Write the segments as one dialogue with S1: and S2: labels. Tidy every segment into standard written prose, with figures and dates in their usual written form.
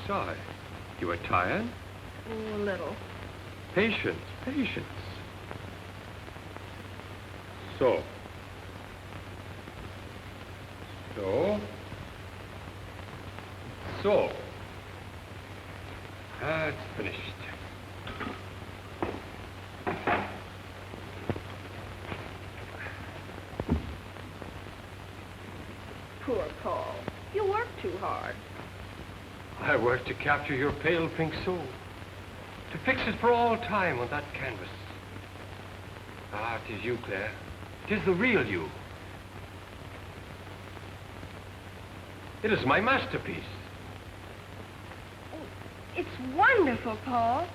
S1: sigh. You are tired?
S2: Oh, a little.
S1: Patience, patience. So. It's finished.
S2: Poor Paul. You work too hard.
S1: I worked to capture your pale pink soul. To fix it for all time on that canvas. Ah, 'tis you, Claire. 'Tis the real you. It is my masterpiece.
S2: It's wonderful, Paul.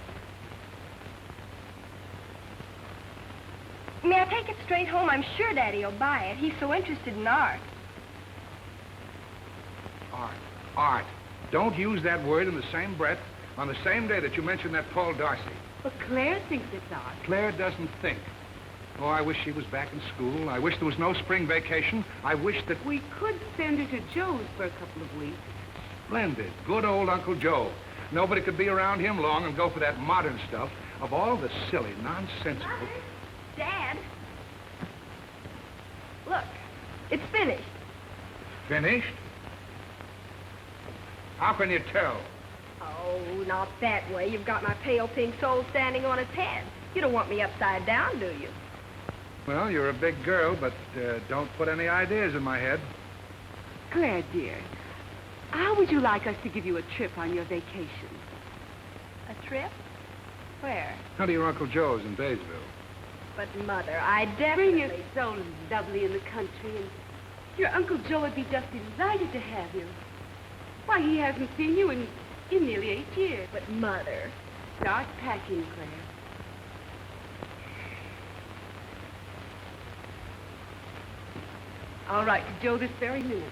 S2: May I take it straight home? I'm sure Daddy will buy it. He's so interested in art.
S3: Art. Don't use that word in the same breath on the same day that you mentioned that Paul Darcy.
S4: But Claire thinks it's art.
S3: Claire doesn't think. Oh, I wish she was back in school. I wish there was no spring vacation. I wish that...
S4: We could send her to Joe's for a couple of weeks.
S3: Splendid. Good old Uncle Joe. Nobody could be around him long and go for that modern stuff. Of all the silly, nonsensical...
S2: Dad. Look, it's finished.
S3: Finished? How can you tell?
S2: Oh, not that way. You've got my pale pink soul standing on its head. You don't want me upside down, do you?
S3: Well, you're a big girl, but don't put any ideas in my head.
S4: Claire, dear, how would you like us to give you a trip on your vacation?
S2: A trip? Where?
S3: How to your Uncle Joe's in Baysville.
S2: But, Mother, I
S4: Spring
S2: definitely...
S4: is so lovely in the country, and your Uncle Joe would be just delighted to have you. Why, he hasn't seen you in nearly 8 years.
S2: But, Mother...
S4: Start packing, Claire. I'll write to Joe this very minute.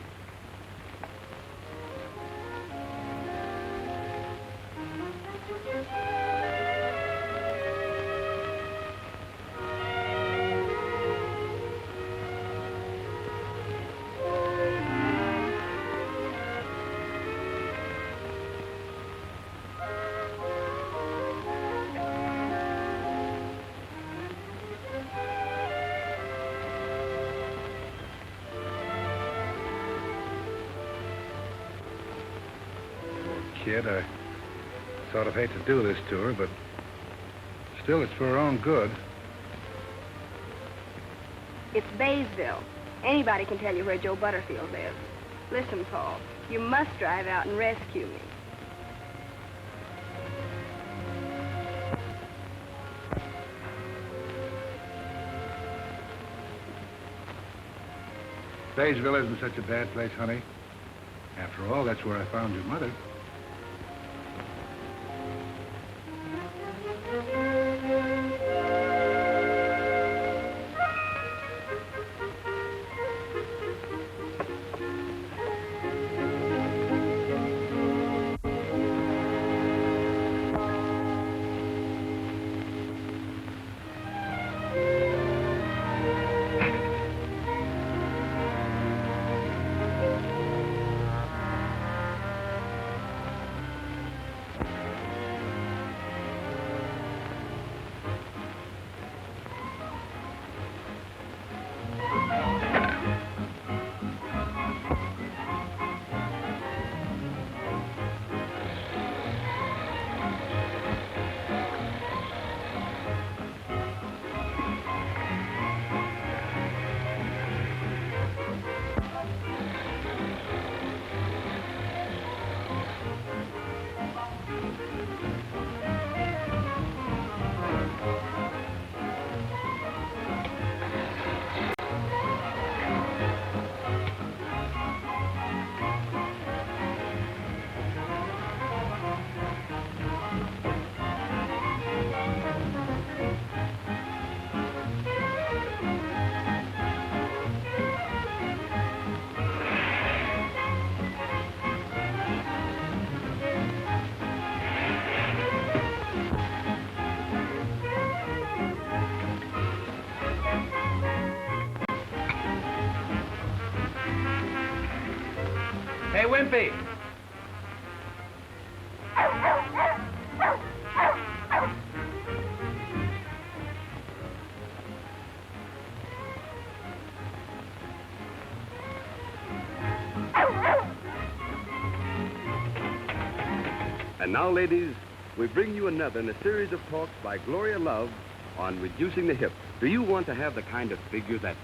S3: Kid, I sort of hate to do this to her, but still, it's for her own good.
S2: It's Baysville. Anybody can tell you where Joe Butterfield lives. Listen, Paul, you must drive out and rescue me.
S3: Baysville isn't such a bad place, honey. After all, that's where I found your mother.
S5: Hey, Wimpy. And now, ladies, we bring you another in a series of talks by Gloria Love on reducing the hip. Do you want to have the kind of figure that...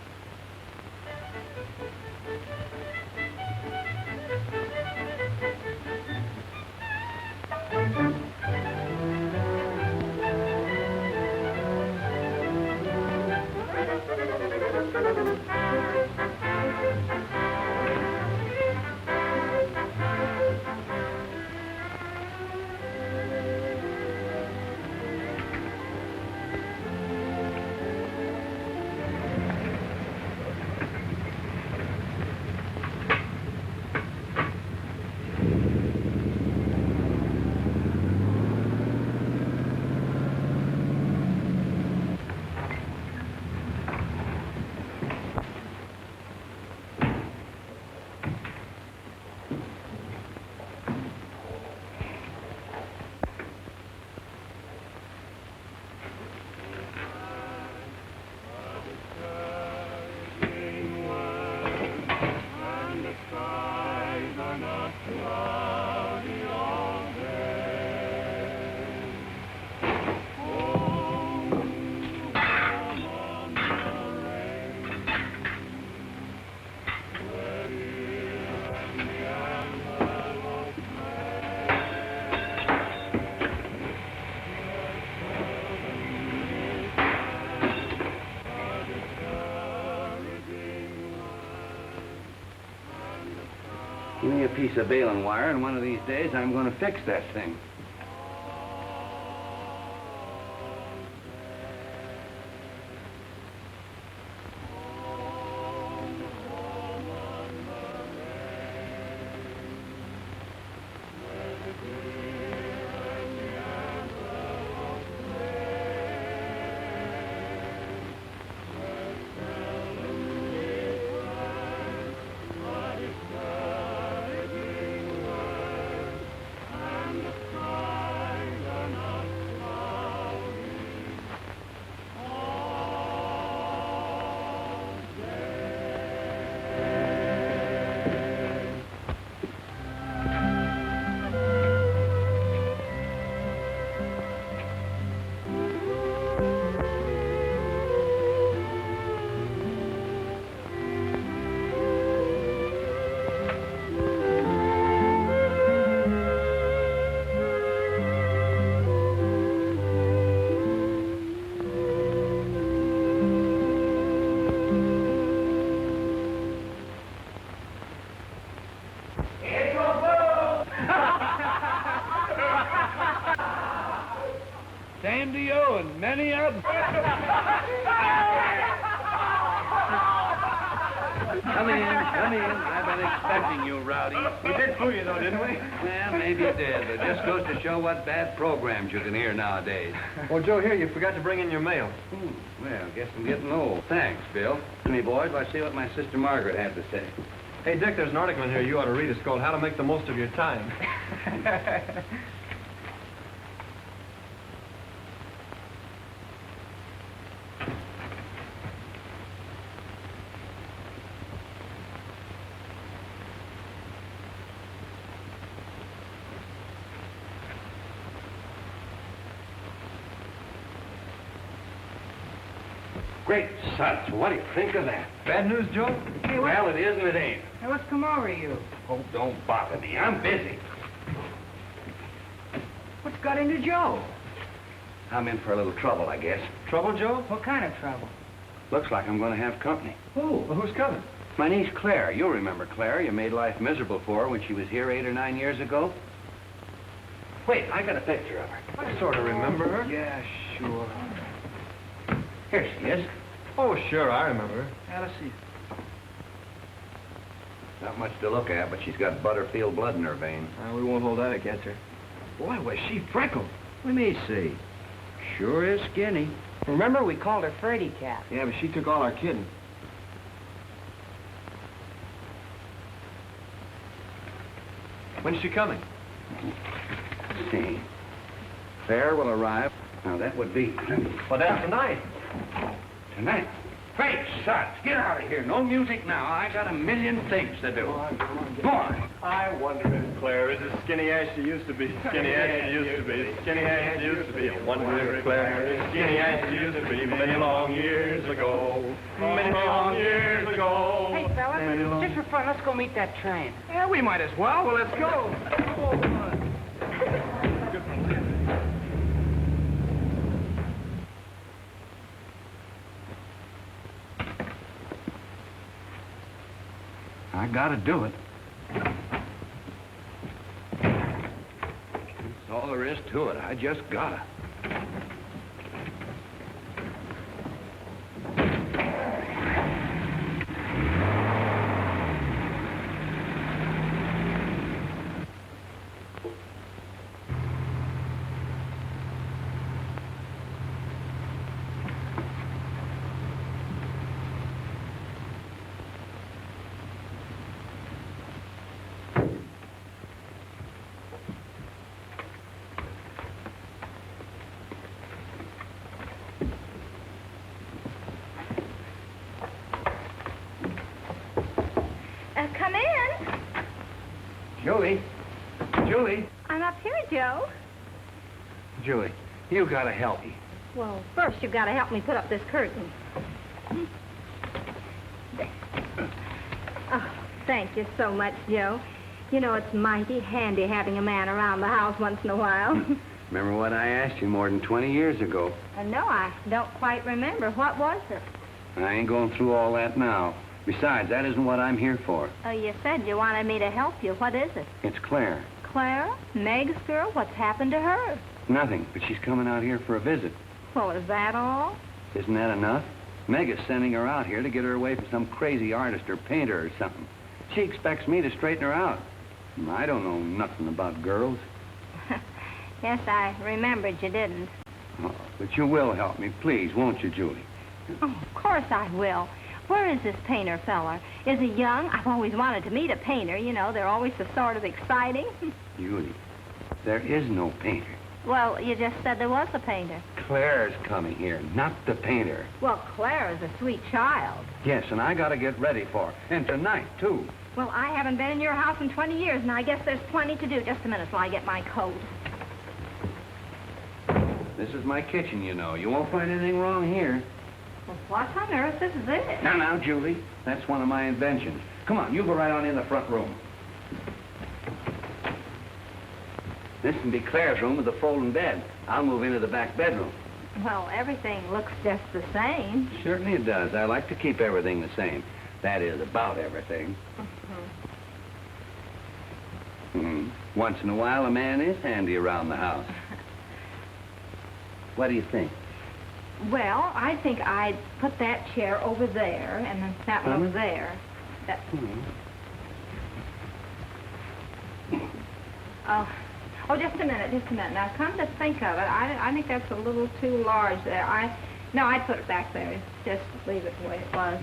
S6: Give me a piece of baling wire, and one of these days I'm going to fix that thing.
S3: Same to you and many others.
S6: Come in, come in. I've been expecting you, Rowdy.
S1: We did fool you, though, didn't we?
S6: Well, maybe you did, but it just goes to show what bad programs you can hear nowadays.
S1: Well, Joe, here, you forgot to bring in your mail.
S6: Well, guess I'm getting old. Thanks, Bill. Me, boys, let's see what my sister Margaret had to say.
S1: Hey, Dick, there's an article in here you ought to read. It's called How to Make the Most of Your Time.
S6: Great suds, what do you think of that?
S1: Bad news, Joe?
S7: Hey,
S6: Well, it is and it ain't.
S7: Hey, what's come over you?
S6: Oh, don't bother me. I'm busy.
S7: What's got into Joe?
S6: I'm in for a little trouble, I guess.
S1: Trouble, Joe?
S7: What kind of trouble?
S6: Looks like I'm going to have company.
S1: Who? Well, who's coming?
S6: My niece Claire. You'll remember Claire. You made life miserable for her when she was here 8 or 9 years ago. Wait, I got a picture of her.
S1: I sort of remember her.
S6: Yeah, sure. Here she is.
S1: Oh, sure, I remember her.
S6: Yeah, let's see. Not much to look at, but she's got Butterfield blood in her veins.
S1: We won't hold that against her.
S6: Boy, was she freckled. Let me see. Sure is skinny.
S7: Remember, we called her Ferdy Cat.
S1: Yeah, but she took all our kidding. When's she coming?
S6: Let's see. Claire will arrive. Now, that would be...
S1: Well, that's tonight.
S6: Tonight. Fake suds, get out of here. No music now. I got a million things to do. Go on.
S8: I wonder if Claire is as skinny as she used to be. Skinny as she used to be. Skinny as she used to be. I wonder if Claire is skinny as she used to be many long years ago. Many long years ago.
S7: Hey, fellas, just for fun, let's go meet that train.
S3: Yeah, we might as well. Well, let's go.
S6: I gotta do it.
S3: That's all there is to it. I just gotta.
S2: Come in.
S3: Julie. Julie.
S2: I'm up here, Joe.
S3: Julie, you gotta help me.
S2: Well, first you've got to help me put up this curtain. Oh, thank you so much, Joe. You know, it's mighty handy having a man around the house once in a while.
S6: Remember what I asked you more than 20 years ago?
S2: No, I don't quite remember. What was it?
S6: I ain't going through all that now. Besides, that isn't what I'm here for.
S2: Oh, you said you wanted me to help you. What is it?
S6: It's Claire.
S2: Clara? Meg's girl? What's happened to her?
S6: Nothing, but she's coming out here for a visit.
S2: Well, is that all?
S6: Isn't that enough? Meg is sending her out here to get her away from some crazy artist or painter or something. She expects me to straighten her out. I don't know nothing about girls.
S2: Yes, I remembered you didn't.
S6: Oh, but you will help me, please, won't you, Julie?
S2: Oh, of course I will. Where is this painter feller? Is he young? I've always wanted to meet a painter. You know, they're always so sort of exciting.
S6: Julie, there is no painter.
S2: Well, you just said there was a painter.
S6: Claire's coming here, not the painter.
S2: Well, Claire is a sweet child.
S6: Yes, and I gotta get ready for her. And tonight, too.
S2: Well, I haven't been in your house in 20 years, and I guess there's plenty to do. Just a minute till I get my coat.
S6: This is my kitchen, you know. You won't find anything wrong here.
S2: Well, what on earth is this?
S6: Now, Julie, that's one of my inventions. Come on, you go right on in the front room. This can be Claire's room with the folding bed. I'll move into the back bedroom.
S2: Well, everything looks just the same.
S6: Certainly it does. I like to keep everything the same. That is, about everything. Once in a while, a man is handy around the house. What do you think?
S2: Well, I think I'd put that chair over there, and then that one over there. That... Oh, just a minute. Now, come to think of it, I think that's a little too large there. No, I'd put it back there. Just leave it the way it was.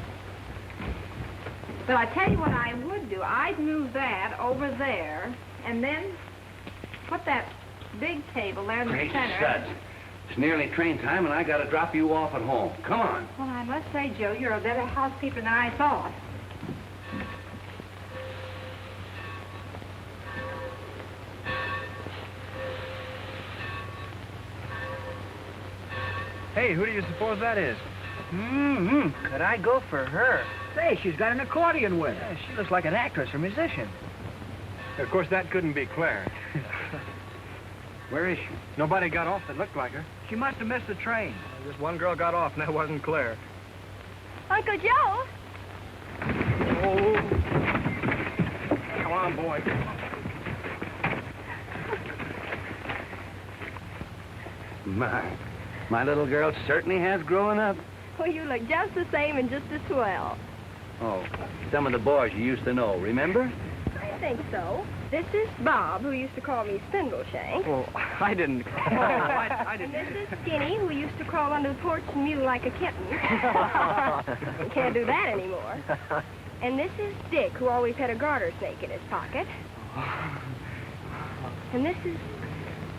S2: But I tell you what I would do. I'd move that over there, and then put that big table there in the
S6: Great
S2: center.
S6: suds. It's nearly train time, and I gotta drop you off at home. Come on.
S2: Well, I must say, Joe, you're a better housekeeper than I thought.
S8: Hey, who do you suppose that is?
S7: Could I go for her?
S8: Say, she's got an accordion with her.
S7: Yeah, she looks like an actress or musician.
S1: Of course, that couldn't be Claire.
S6: Where is she?
S1: Nobody got off that looked like her.
S8: She must have missed the train.
S1: Just one girl got off, and that wasn't Claire.
S2: Uncle Joe?
S1: Oh. Come on, boy.
S6: My little girl certainly has grown up.
S2: Well, you look just the same and just as swell.
S6: Oh, some of the boys you used to know, remember?
S2: I think so. This is Bob, who used to call me Spindleshank.
S1: Oh, I didn't. Oh, I
S2: And
S1: didn't.
S2: this is Skinny, who used to crawl under the porch and mew like a kitten. Can't do that anymore. And this is Dick, who always had a garter snake in his pocket. And this is,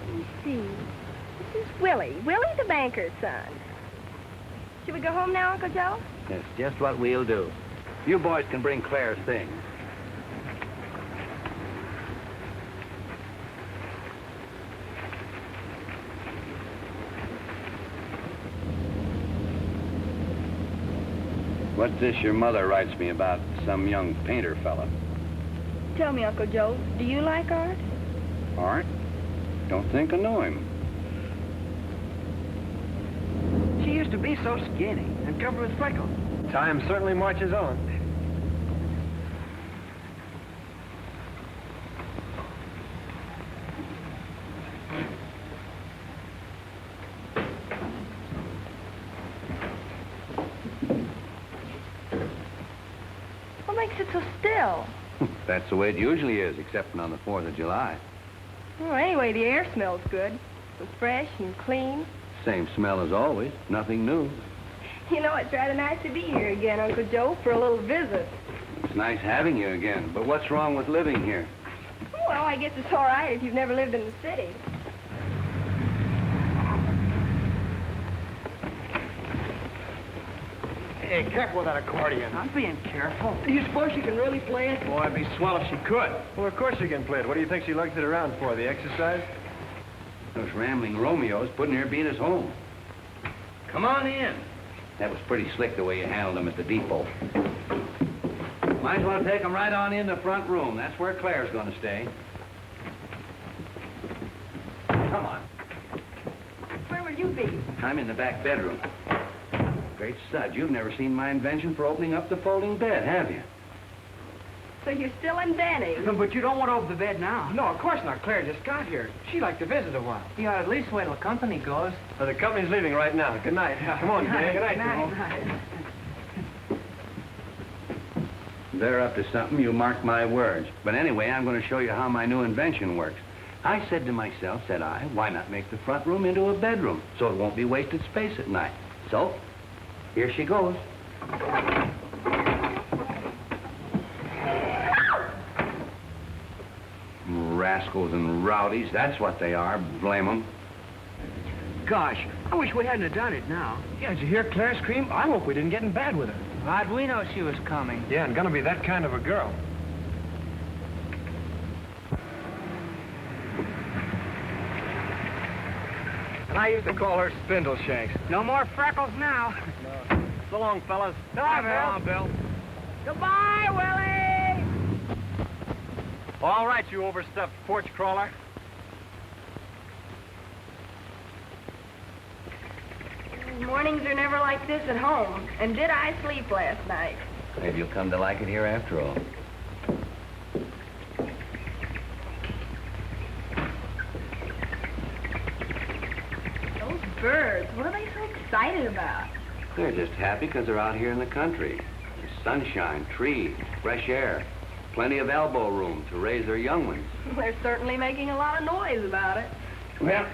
S2: let me see, this is Willie the banker's son. Should we go home now, Uncle Joe?
S6: That's just what we'll do. You boys can bring Claire's things. What's this your mother writes me about some young painter fella?
S2: Tell me, Uncle Joe, do you like art?
S6: Art? Don't think I know him.
S7: She used to be so skinny and covered with freckles.
S1: Time certainly marches on.
S2: What makes it so still?
S6: That's the way it usually is, except on the 4th of July.
S2: Well, anyway, the air smells good. It's fresh and clean.
S6: Same smell as always, nothing new.
S2: You know, it's rather nice to be here again, Uncle Joe, for a little visit.
S6: It's nice having you again, but what's wrong with living here?
S2: Well, I guess it's all right if you've never lived in the city.
S1: Hey, careful with that accordion.
S7: I'm being careful.
S1: Do you suppose she can really play it? Boy, it'd be swell if she could. Well, of course she can play it. What do you think she lugs it around for, the exercise?
S6: Those rambling Romeos putting her beat us home. Come on in. That was pretty slick the way you handled them at the depot. Might as well take them right on in the front room. That's where Claire's going to stay. Come on.
S2: Where will you be?
S6: I'm in the back bedroom. Great stud, you've never seen my invention for opening up the folding bed, have you?
S2: So you're still inventing?
S7: But you don't want to open the bed now.
S1: No, of course not. Claire just got here. She'd like to visit a while.
S7: You ought to at least wait till company goes.
S1: Well, the company's leaving right now. Good night. Come on, Dave. Good night, Joe.
S6: They're up to something, you mark my words. But anyway, I'm going to show you how my new invention works. I said to myself, said I, why not make the front room into a bedroom so it won't be wasted space at night? So, here she goes. Rascals and rowdies, that's what they are, blame 'em.
S7: Gosh, I wish we hadn't have done it now.
S1: Yeah, did you hear Claire scream? I hope we didn't get in bad with her.
S7: How'd we know she was coming?
S1: Yeah, and gonna be that kind of a girl. And I used to call her Spindle Shanks.
S7: No more freckles now.
S1: So long, fellas.
S7: Bye,
S1: Bill.
S2: Goodbye, Willie!
S1: All right, you overstuffed porch crawler.
S2: Mornings are never like this at home. And did I sleep last night?
S6: Maybe you'll come to like it here after all.
S2: Those birds, what are they so excited about?
S6: They're just happy because they're out here in the country. There's sunshine, trees, fresh air, plenty of elbow room to raise their young ones.
S2: They're certainly making a lot of noise about it.
S6: Well,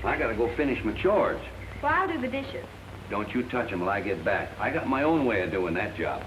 S6: I gotta go finish my chores.
S2: Well, I'll do the dishes.
S6: Don't you touch them till I get back. I got my own way of doing that job.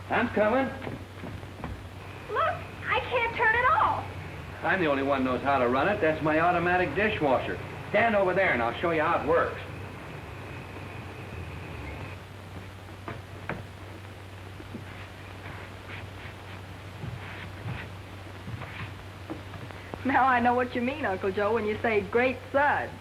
S6: I'm coming.
S2: Look, I can't turn it off.
S6: I'm the only one who knows how to run it. That's my automatic dishwasher. Stand over there and I'll show you how it works.
S2: Now I know what you mean, Uncle Joe, when you say great suds.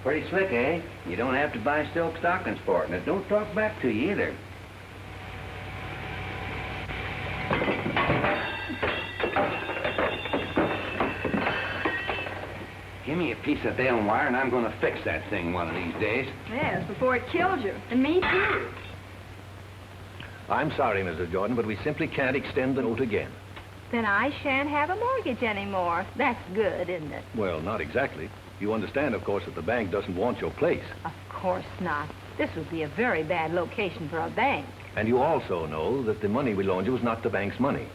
S6: Pretty slick, eh? You don't have to buy silk stockings for it, and it don't talk back to you either. Give me a piece of bale wire, and I'm going to fix that thing one of these days.
S2: Yes, before it kills you. And me, too.
S9: I'm sorry, Mrs. Jordan, but we simply can't extend the note again.
S2: Then I shan't have a mortgage anymore. That's good, isn't it?
S9: Well, not exactly. You understand, of course, that the bank doesn't want your place.
S2: Of course not. This would be a very bad location for a bank.
S9: And you also know that the money we loaned you is not the bank's money.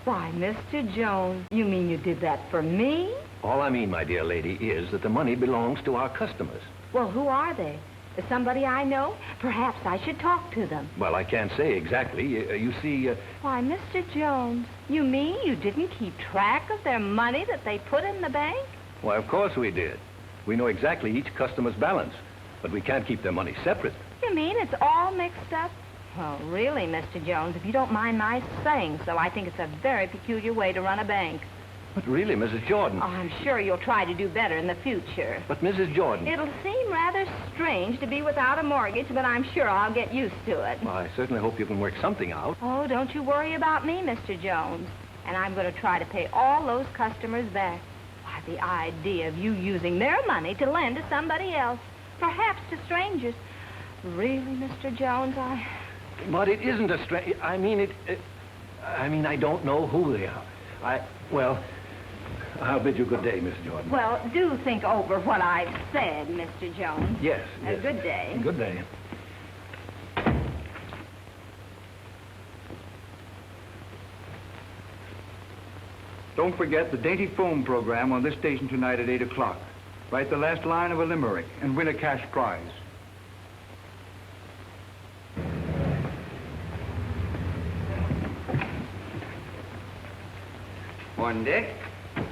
S2: Why, Mr. Jones, you mean you did that for me?
S9: All I mean, my dear lady, is that the money belongs to our customers.
S2: Well, who are they? Is somebody I know? Perhaps I should talk to them.
S9: Well, I can't say exactly. You see...
S2: Why, Mr. Jones, you mean you didn't keep track of their money that they put in the bank?
S9: Why, of course we did. We know exactly each customer's balance, but we can't keep their money separate.
S2: You mean it's all mixed up? Well, really, Mr. Jones, if you don't mind my saying so, I think it's a very peculiar way to run a bank.
S9: But really, Mrs. Jordan...
S2: Oh, I'm sure you'll try to do better in the future.
S9: But, Mrs. Jordan...
S2: It'll seem rather strange to be without a mortgage, but I'm sure I'll get used to it.
S9: Well, I certainly hope you can work something out.
S2: Oh, don't you worry about me, Mr. Jones. And I'm going to try to pay all those customers back. Why, the idea of you using their money to lend to somebody else, perhaps to strangers. Really, Mr. Jones,
S9: But it isn't a strange... I mean, I don't know who they are. Well, I'll bid you good day, Miss Jordan.
S2: Well, do think over what I've said, Mr. Jones.
S9: Yes,
S2: yes. Good day.
S9: Good day.
S10: Don't forget the Dainty Foam program on this station tonight at 8 o'clock. Write the last line of a limerick and win a cash prize.
S6: Morning, Dick.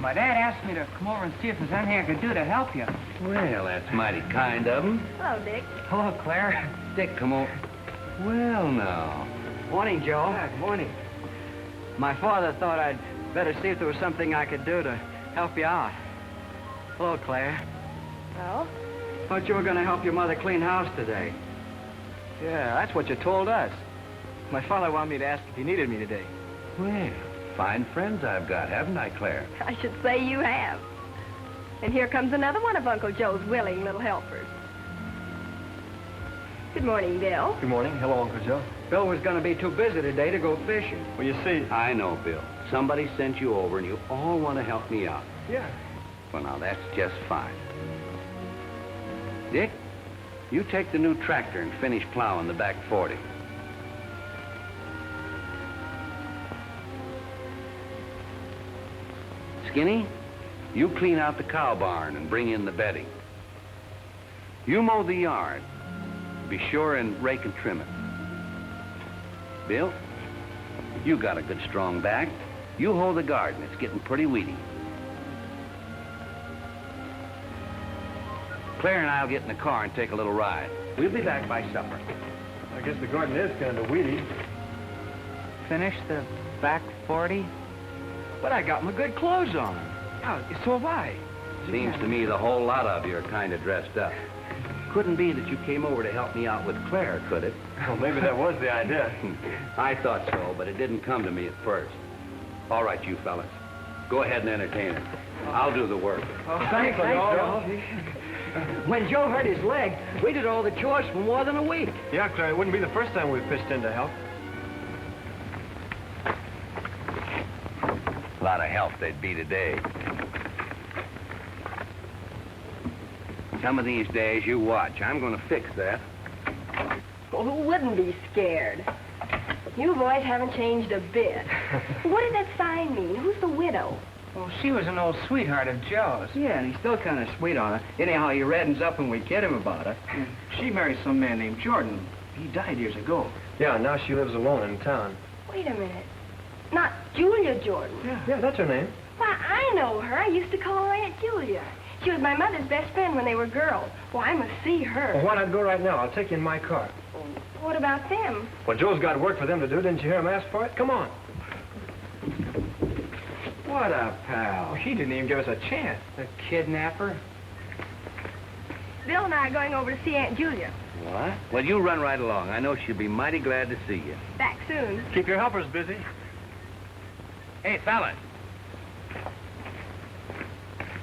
S7: My dad asked me to come over and see if there's anything I could do to help you.
S6: Well, that's mighty kind of him.
S2: Hello, Dick.
S7: Hello, Claire.
S6: Dick, come over. Well, now.
S7: Morning, Joe.
S10: Good morning.
S7: My father thought I'd better see if there was something I could do to help you out. Hello, Claire.
S2: Well?
S7: Thought you were going to help your mother clean house today. Yeah, that's what you told us. My father wanted me to ask if you needed me today.
S6: Well, fine friends I've got, haven't I, Claire?
S11: I should say you have. And here comes another one of Uncle Joe's willing little helpers. Good morning, Bill.
S8: Good morning. Hello, Uncle Joe.
S7: Bill was going to be too busy today to go fishing.
S8: Well, you see...
S6: I know, Bill. Somebody sent you over, and you all want to help me out.
S8: Yeah.
S6: Well, now, that's just fine. Dick, you take the new tractor and finish plowing the back 40. Skinny, you clean out the cow barn and bring in the bedding. You mow the yard. Be sure and rake and trim it. Bill, you got a good strong back. You hoe the garden. It's getting pretty weedy. Claire and I'll get in the car and take a little ride. We'll be back by supper.
S8: I guess the garden is kind of weedy.
S7: Finish the back 40? But I got my good clothes on. Oh, so have I.
S6: Seems to me the whole lot of you are kind of dressed up. Couldn't be that you came over to help me out with Claire, could it?
S8: Well, maybe that was the idea.
S6: I thought so, but it didn't come to me at first. All right, you fellas. Go ahead and entertain her. I'll do the work.
S7: Oh, thanks, Joe. When Joe hurt his leg, we did all the chores for more than a week.
S8: Yeah, Claire, it wouldn't be the first time we've pitched in to help.
S6: A lot of help they'd be today. Some of these days, you watch. I'm going to fix that.
S11: Well, who wouldn't be scared? You boys haven't changed a bit. What did that sign mean? Who's the widow?
S7: Well, she was an old sweetheart of Joe's. Yeah, and he's still kind of sweet on her. Anyhow, he reddens up when we kid him about her. She married some man named Jordan. He died years ago.
S8: Yeah, now she lives alone in town.
S11: Wait a minute. Not Julia Jordan.
S8: Yeah, that's her name.
S11: Why, I know her. I used to call her Aunt Julia. She was my mother's best friend when they were girls. Well, I must see her.
S8: Well, why not go right now? I'll take you in my car.
S11: What about them?
S8: Well, Joe's got work for them to do. Didn't you hear him ask for it? Come on.
S7: What a pal.
S8: He didn't even give us a chance.
S7: The kidnapper?
S11: Bill and I are going over to see Aunt Julia.
S6: What? Well, you run right along. I know she'll be mighty glad to see you.
S11: Back soon.
S8: Keep your helpers busy.
S6: Hey, fellas.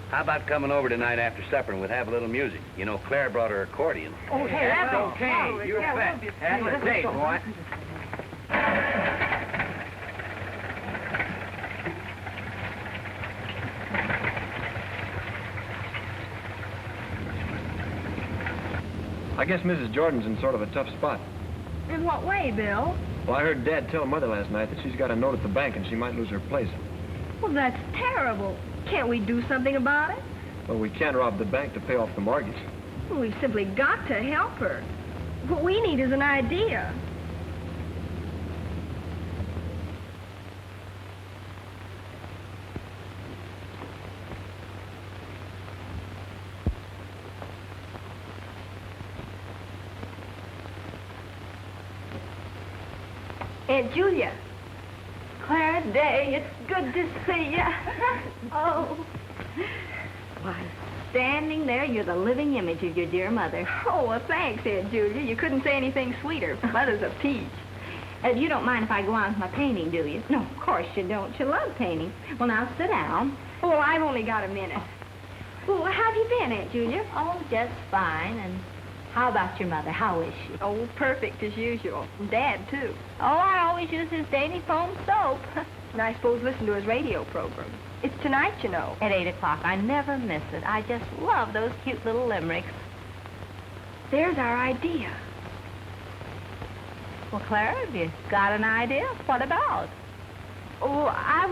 S6: How about coming over tonight after supper and we'll have a little music? You know, Claire brought her accordion.
S7: Oh, hey, that's okay. You're fat. That's a date, boy.
S8: I guess Mrs. Jordan's in sort of a tough spot.
S11: In what way, Bill?
S8: Well, I heard Dad tell Mother last night that she's got a note at the bank and she might lose her place.
S11: Well, that's terrible. Can't we do something about it?
S8: Well, we can't rob the bank to pay off the mortgage.
S11: Well, we've simply got to help her. What we need is an idea. Aunt Julia.
S2: Clara Day, it's good to see you. Oh. Why, standing there, you're the living image of your dear mother.
S11: Oh, well, thanks, Aunt Julia. You couldn't say anything sweeter. Mother's a peach.
S2: You don't mind if I go on with my painting, do you? No, of course you don't. You love painting. Well, now, sit down.
S11: Oh, I've only got a minute. Well, how have you been, Aunt Julia?
S2: Oh, just fine. And how about your mother? How is she?
S11: Oh, perfect as usual. And Dad, too.
S2: Oh, I always use his dainty foam soap.
S11: And I suppose listen to his radio program. It's tonight, you know.
S2: At 8 o'clock. I never miss it. I just love those cute little limericks.
S11: There's our idea.
S2: Well, Clara, have you got an idea? What about?
S11: Oh, I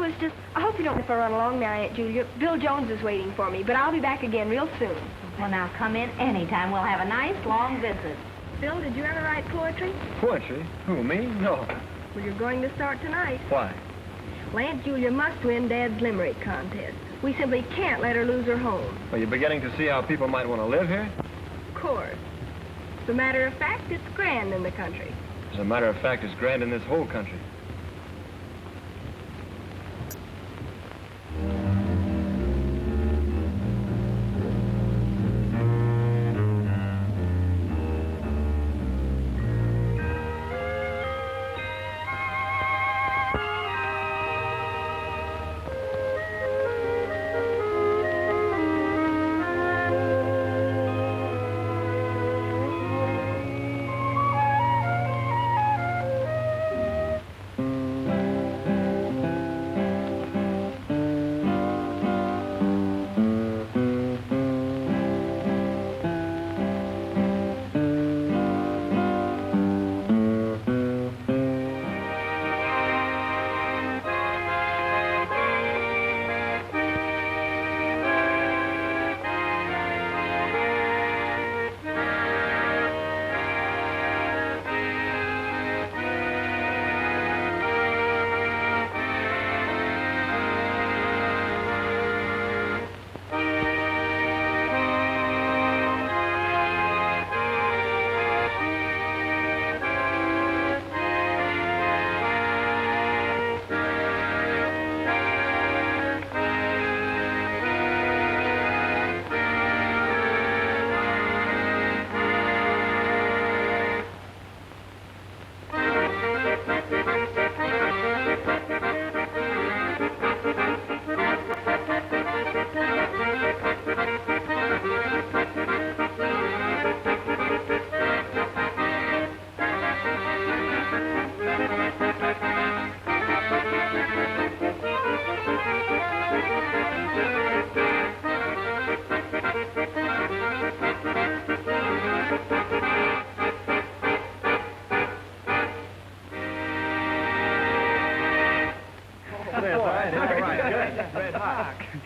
S11: hope you don't if I run along now, Aunt Julia. Bill Jones is waiting for me, but I'll be back again real soon.
S2: Well, now, come in anytime. We'll have a nice, long visit.
S11: Bill, did you ever write poetry?
S8: Poetry? Who, me? No.
S11: Well, you're going to start tonight.
S8: Why?
S11: Well, Aunt Julia must win Dad's limerick contest. We simply can't let her lose her home.
S8: Are you beginning to see how people might want to live here?
S11: Of course. As a matter of fact, it's grand in the country.
S8: As a matter of fact, it's grand in this whole country.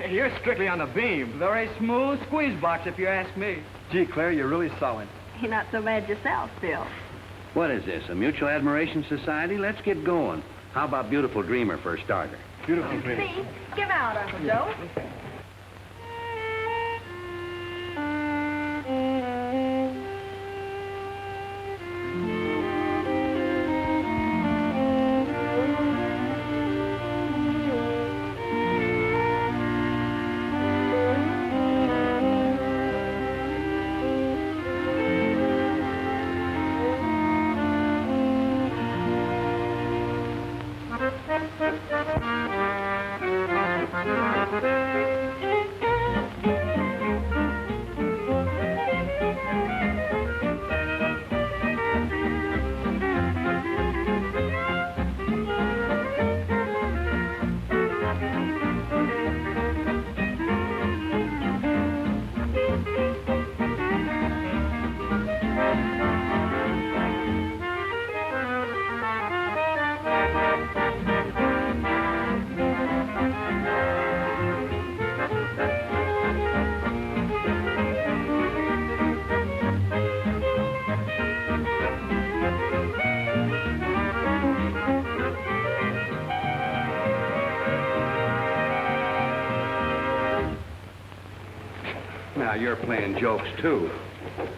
S7: You're strictly on the beam. Very smooth squeeze box, if you ask me.
S10: Gee, Claire, you're really solid.
S11: You're not so bad yourself, Bill.
S6: What is this, a mutual admiration society? Let's get going. How about Beautiful Dreamer for a starter?
S10: Beautiful dream.
S11: See? Give out, Uncle Joe.
S5: Now, you're playing jokes, too.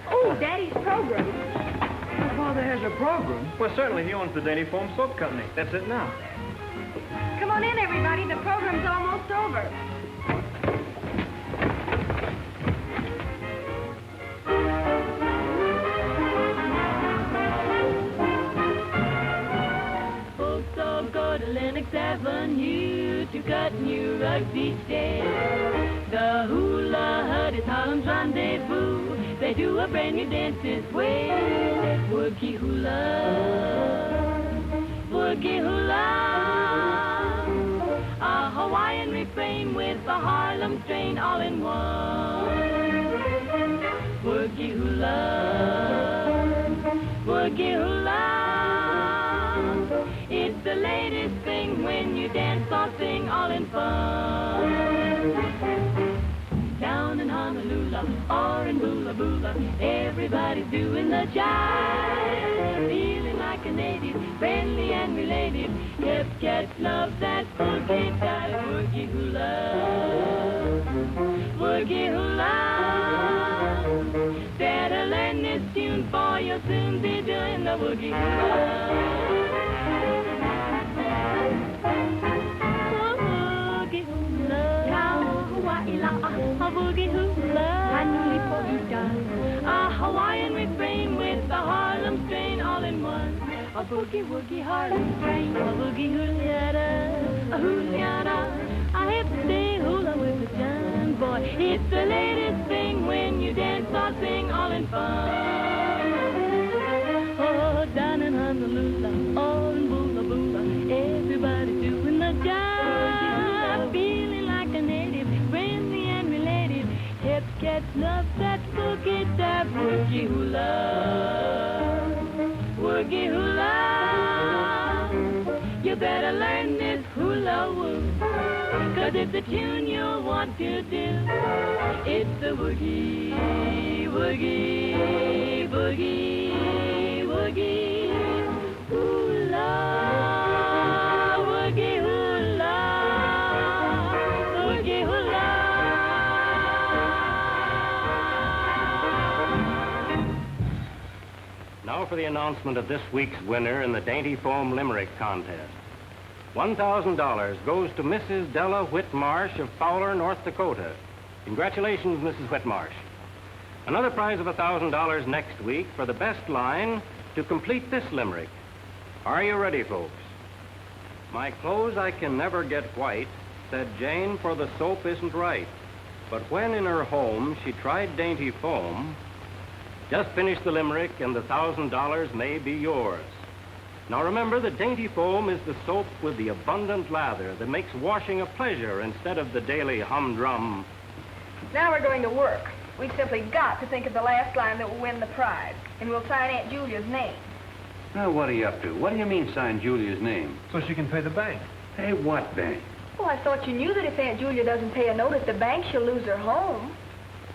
S11: Oh, Daddy's program.
S10: Your father has a program.
S8: Well, certainly, he owns the Dainty Foam Soap Company. That's it now.
S2: Come on in, everybody. The program's almost over.
S12: Folks all go to Lenox Avenue to cut new rugs each day. The hula hut is Harlem's rendezvous. They do a brand new dance this way. Woogie hula, woogie hula. A Hawaiian refrain with a Harlem strain all in one. Woogie hula, woogie hula. It's the latest thing when you dance or sing all in fun. Down in Honolulu or in Bula Bula, everybody's doing the jive. Feeling like a native, friendly and related. Hip cats love that boogie jive. Woogie hula, woogie hula. Better learn this tune for you'll soon be doing the woogie hula. A boogie hula, a Hawaiian refrain with a Harlem strain all in one. A boogie woogie Harlem strain, a boogie hula-yada, a hula-yada. I hip day hula with the John boy. It's the latest thing when you dance or sing all in fun. Oh, down in Honolulu, all in Bula Bula, everybody doing the jive, feeling like a native, friendly and related. Hip cats love that boogie jive. Woogie hula, woogie hula. You better learn this hula woo, 'cause it's a tune you'll want to do. It's the woogie, woogie, boogie, woogie hula, woogie hula, woogie hula.
S6: Now for the announcement of this week's winner in the Dainty Foam Limerick contest. $1,000 goes to Mrs. Della Whitmarsh of Fowler, North Dakota. Congratulations, Mrs. Whitmarsh. Another prize of $1,000 next week for the best line to complete this limerick. Are you ready, folks? My clothes I can never get white, said Jane, for the soap isn't right. But when in her home she tried Dainty Foam, just finish the limerick and the $1,000 may be yours. Now remember, the Dainty Foam is the soap with the abundant lather that makes washing a pleasure instead of the daily humdrum.
S2: Now we're going to work. We've simply got to think of the last line that will win the prize, and we'll sign Aunt Julia's name.
S6: Now, what are you up to? What do you mean sign Julia's name?
S9: So she can pay the bank.
S6: Hey, what bank?
S2: Oh, I thought you knew that if Aunt Julia doesn't pay a note at the bank, she'll lose her home.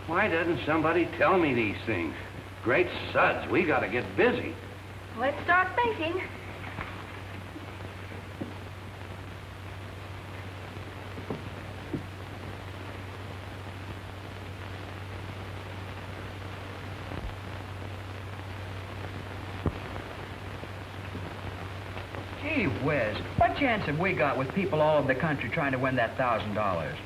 S6: Why doesn't somebody tell me these things? Great suds, we gotta get busy.
S2: Let's start thinking.
S7: Gee whiz, what chance have we got with people all over the country trying to win that $1,000?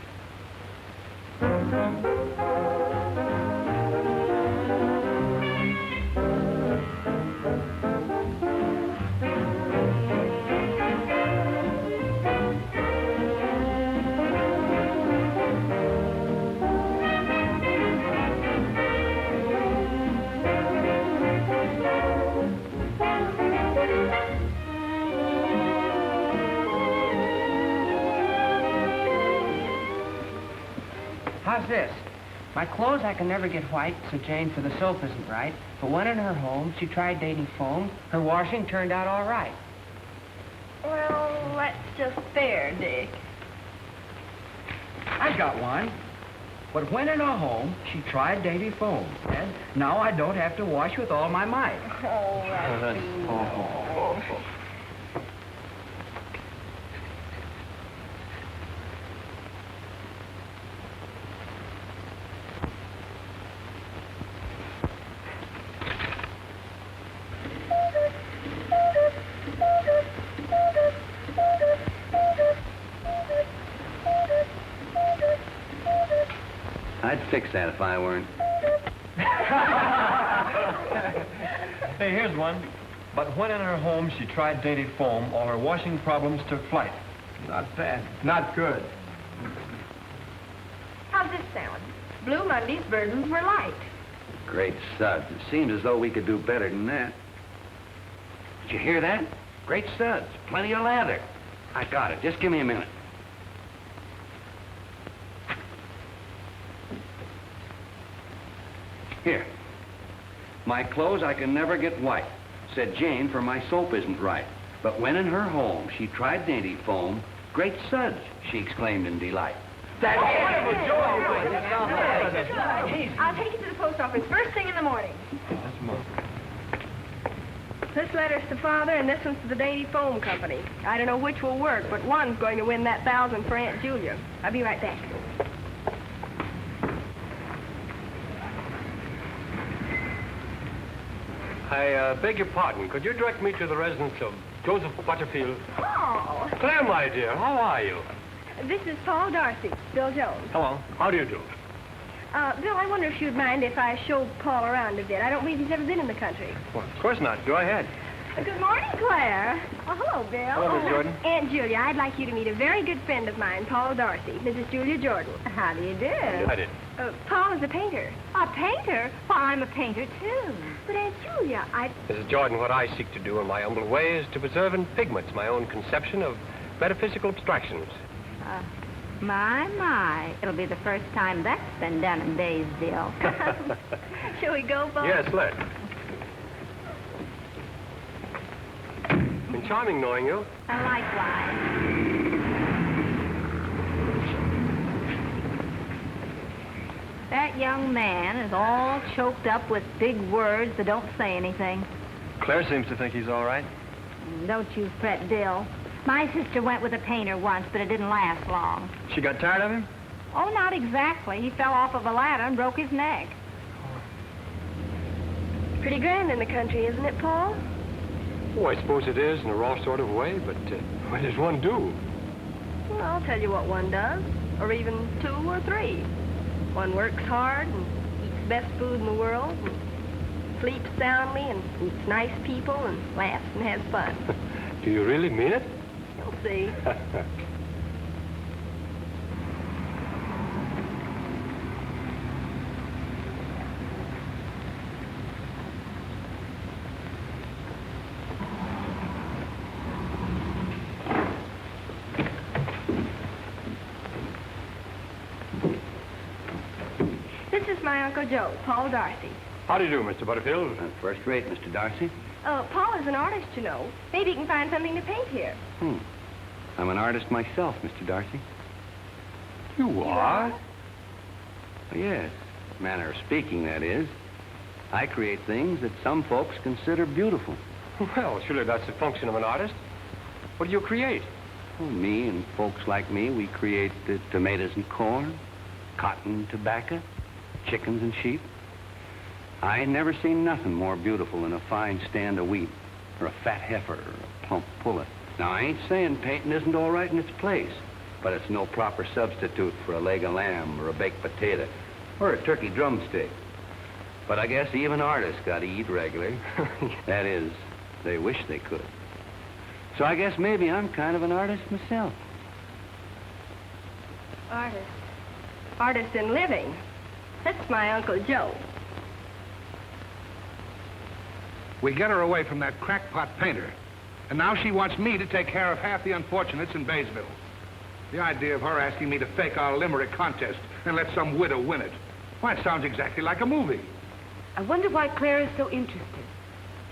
S13: How's this? My clothes I can never get white, so Jane, for the soap isn't right. But when in her home, she tried Dainty Foam. Her washing turned out all right.
S2: Well, that's just fair, Dick.
S7: I got one. But when in her home, she tried Dainty Foam. And now I don't have to wash with all my might.
S2: Oh, that's
S6: fix that if I weren't.
S8: Hey, here's one. But when in her home she tried dainty foam, all her washing problems took flight.
S7: Not bad.
S8: Not good.
S2: How's this sound? Blue Monday's burdens were light.
S6: Great suds. It seems as though we could do better than that. Did you hear that? Great suds. Plenty of lather. I got it. Just give me a minute. Here. My clothes I can never get white. Said Jane, for my soap isn't right. But when in her home she tried dainty foam, great suds, she exclaimed in delight.
S2: That's I'll take it to the post office first thing in the morning.
S8: That's more.
S11: This letter's to Father, and this one's to the Dainty Foam Company. I don't know which will work, but one's going to win that 1,000 for Aunt Julia. I'll be right back.
S1: I beg your pardon. Could you direct me to the residence of Joseph Butterfield?
S2: Oh.
S1: Claire, my dear, how are you?
S11: This is Paul Darcy, Bill Jones.
S1: Hello. How do you do?
S11: Bill, I wonder if you'd mind if I showed Paul around a bit. I don't believe he's ever been in the country.
S1: Well, of course not. Go ahead.
S11: Good morning, Claire. Oh, hello, Bill.
S1: Hello, Miss Jordan.
S11: Aunt Julia, I'd like you to meet a very good friend of mine, Paul Darcy, Mrs. Julia Jordan.
S2: How do you do?
S1: I did.
S11: Paul is a painter.
S2: A painter? Well, I'm a painter, too.
S11: But Aunt Julia,
S1: Mrs. Jordan, what I seek to do in my humble way is to preserve in pigments my own conception of metaphysical abstractions.
S2: My. It'll be the first time that's been done in Daysville.
S11: Shall we go, Paul?
S1: Yes, let's. Been charming knowing you.
S2: Likewise. That young man is all choked up with big words that don't say anything.
S8: Claire seems to think he's all right.
S2: Don't you fret, Bill. My sister went with a painter once, but it didn't last long.
S8: She got tired of him?
S2: Oh, not exactly. He fell off of a ladder and broke his neck.
S11: Pretty grand in the country, isn't it, Paul?
S1: Oh, I suppose it is in a raw sort of way, but what does one do?
S11: Well, I'll tell you what one does, or even 2 or 3. One works hard and eats the best food in the world, and sleeps soundly and meets nice people and laughs and has fun.
S1: Do you really mean it?
S11: You'll see. This is my Uncle Joe, Paul Darcy.
S1: How do you do, Mr. Butterfield?
S6: First rate, Mr. Darcy.
S11: Paul is an artist, you know. Maybe he can find something to paint here.
S6: I'm an artist myself, Mr. Darcy.
S1: You are?
S6: Yes, manner of speaking, that is. I create things that some folks consider beautiful.
S1: Well, surely that's the function of an artist. What do you create?
S6: Well, me and folks like me, we create tomatoes and corn, cotton and tobacco, chickens and sheep. I ain't never seen nothing more beautiful than a fine stand of wheat, or a fat heifer, or a plump pullet. Now, I ain't saying painting isn't all right in its place, but it's no proper substitute for a leg of lamb, or a baked potato, or a turkey drumstick. But I guess even artists got to eat regular. That is, they wish they could. So I guess maybe I'm kind of an artist myself.
S11: Artist. Artist in living. That's my Uncle Joe.
S3: We get her away from that crackpot painter. And now she wants me to take care of half the unfortunates in Baysville. The idea of her asking me to fake our limerick contest and let some widow win it. Why, it sounds exactly like a movie.
S4: I wonder why Claire is so interested.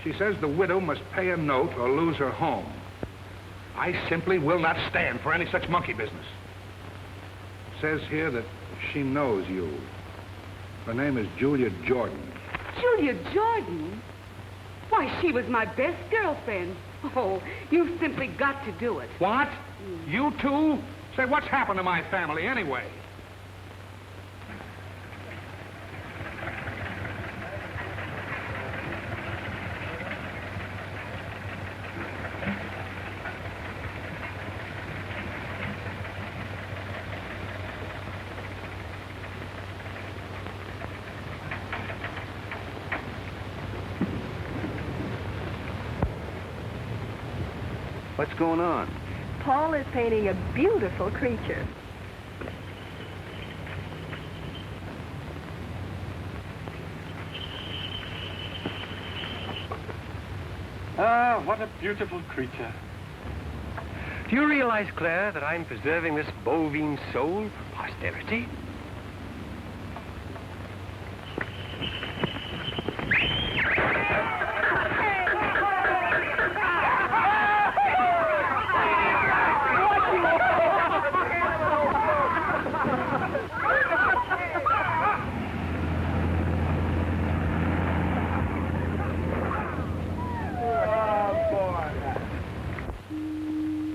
S3: She says the widow must pay a note or lose her home. I simply will not stand for any such monkey business. It says here that she knows you. Her name is Julia Jordan.
S4: Julia Jordan? Why, she was my best girlfriend. Oh, you've simply got to do it.
S3: What? You too? Say, what's happened to my family anyway?
S6: What's going on?
S11: Paul is painting a beautiful creature.
S1: Ah, what a beautiful creature. Do you realize, Claire, that I'm preserving this bovine soul for posterity?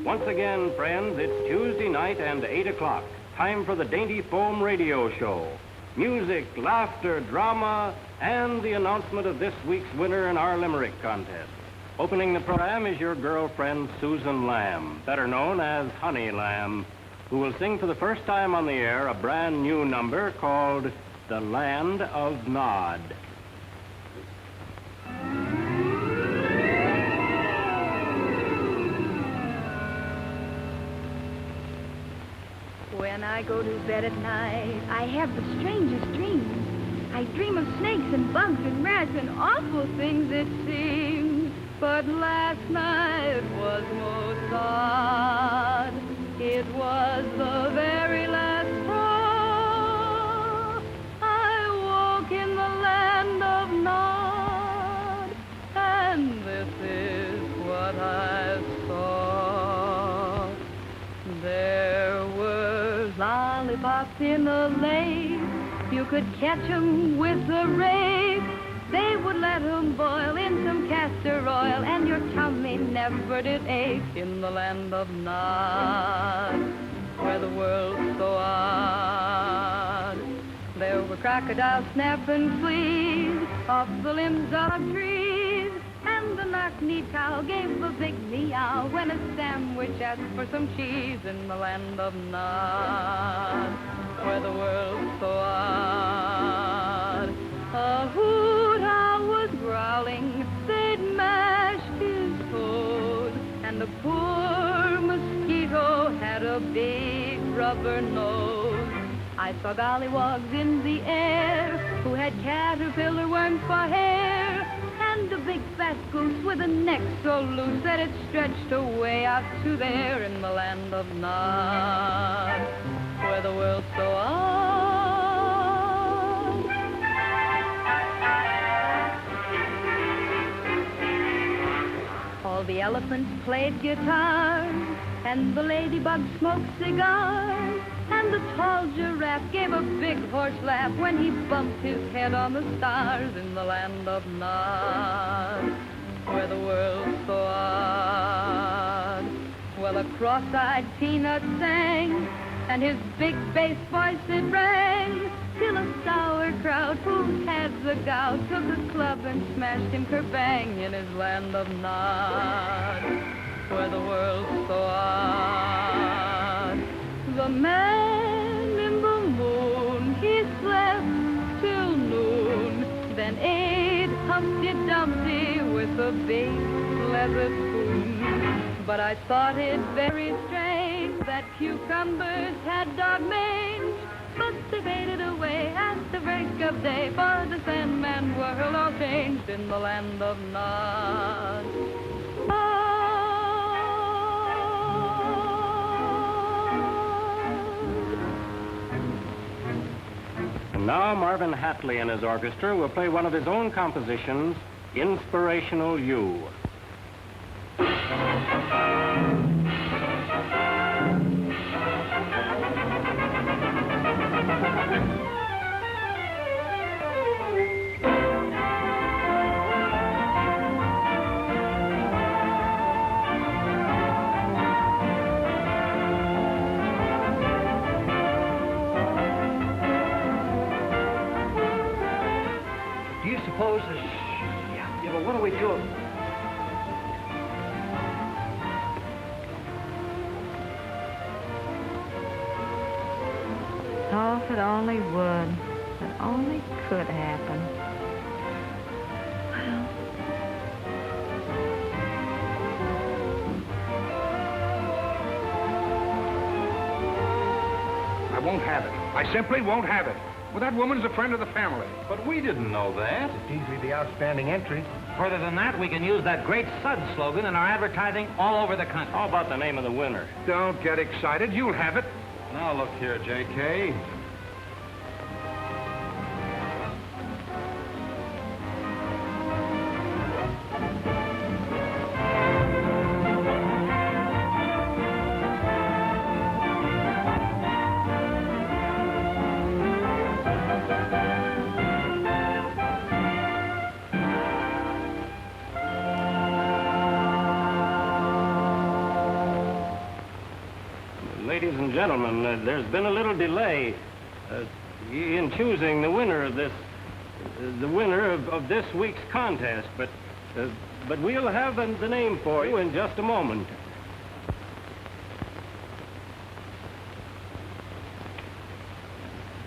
S8: Once again, friends, it's Tuesday night and 8 o'clock. Time for the Dainty Foam Radio Show. Music, laughter, drama, and the announcement of this week's winner in our Limerick contest. Opening the program is your girlfriend, Susan Lamb, better known as Honey Lamb, who will sing for the first time on the air a brand new number called The Land of Nod.
S12: When I go to bed at night, I have the strangest dreams. I dream of snakes and bugs and rats and awful things it seems. But last night was most odd. It was the very last straw. I woke in the land of Nod, and this is what I saw. There were lollipops in the lake. You could catch 'em with a rake. They would let 'em boil in some castor oil, and your tummy never did ache in the land of Nod, where the world's so odd. There were crocodiles snapping fleas off the limbs of trees, and the knock-kneed cow gave a big meow when a sandwich asked for some cheese in the land of Nod, where the world's so odd. A hoot owl was growling, they'd mashed his toes, and the poor mosquito had a big rubber nose. I saw gollywogs in the air who had caterpillar worms for hair, and a big fat goose with a neck so loose that it stretched away out to there in the land of Nod, where the world's so odd. All the elephants played guitars, and the ladybug smoked cigars, and the tall giraffe gave a big horse laugh when he bumped his head on the stars in the land of Nod, where the world's so odd. Well, a cross-eyed peanut sang, and his big bass voice it rang, till a sauerkraut who had the gout took a club and smashed him kerbang in his land of Nod, where the world's so odd. The man in the moon, he slept till noon, then ate Humpty Dumpty with a big leather spoon. But I thought it very strange that cucumbers had dog mange, but they faded away at the break of day, for the Sandman world all changed in the land of Nod.
S8: And now Marvin Hatley and his orchestra will play one of his own compositions, Inspirational You.
S9: Do you suppose this... Yeah, but what do we do?
S2: Oh, if it only would. If it only could happen. Well...
S3: won't have it. I simply won't have it. Well, that woman's a friend of the family.
S8: But we didn't know that.
S9: It's easily the outstanding entry. Further than that, we can use that great Sud slogan in our advertising all over the country.
S8: How about the name of the winner?
S3: Don't get excited. You'll have it.
S8: Now, look here, J.K. Ladies and gentlemen, there's been a little delay in choosing the winner of this, of this week's contest, but we'll have the name for you in just a moment.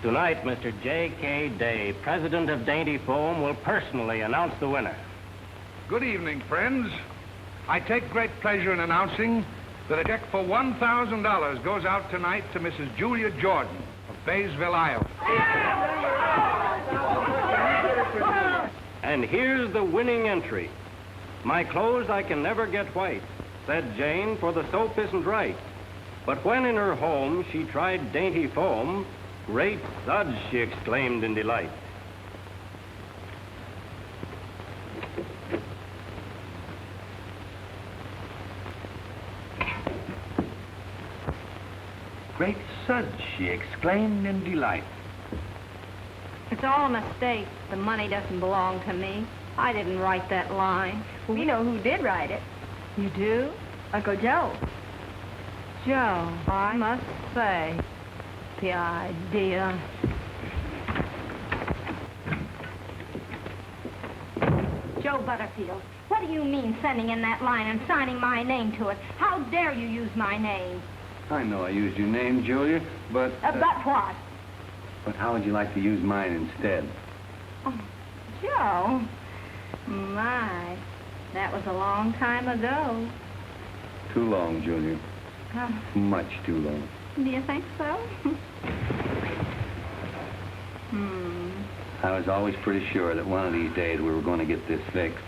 S8: Tonight, Mr. J.K. Day, president of Dainty Foam, will personally announce the winner.
S3: Good evening, friends. I take great pleasure in announcing that a check for $1,000 goes out tonight to Mrs. Julia Jordan of Baysville, Iowa.
S8: And here's the winning entry. My clothes I can never get white, said Jane, for the soap isn't right. But when in her home she tried Dainty Foam, great suds, she exclaimed in delight.
S6: Great suds, she exclaimed in delight.
S2: It's all a mistake. The money doesn't belong to me. I didn't write that line.
S11: Well, we know who did write it.
S2: You do?
S11: Uncle Joe.
S2: Joe, I must say, the idea. Joe Butterfield, what do you mean sending in that line and signing my name to it? How dare you use my name?
S6: I know I used your name, Julia, but...
S2: But what?
S6: But how would you like to use mine instead?
S2: Oh, Joe. My, that was a long time ago.
S6: Too long, Julia. Much too long.
S2: Do you think so?
S6: I was always pretty sure that one of these days we were going to get this fixed.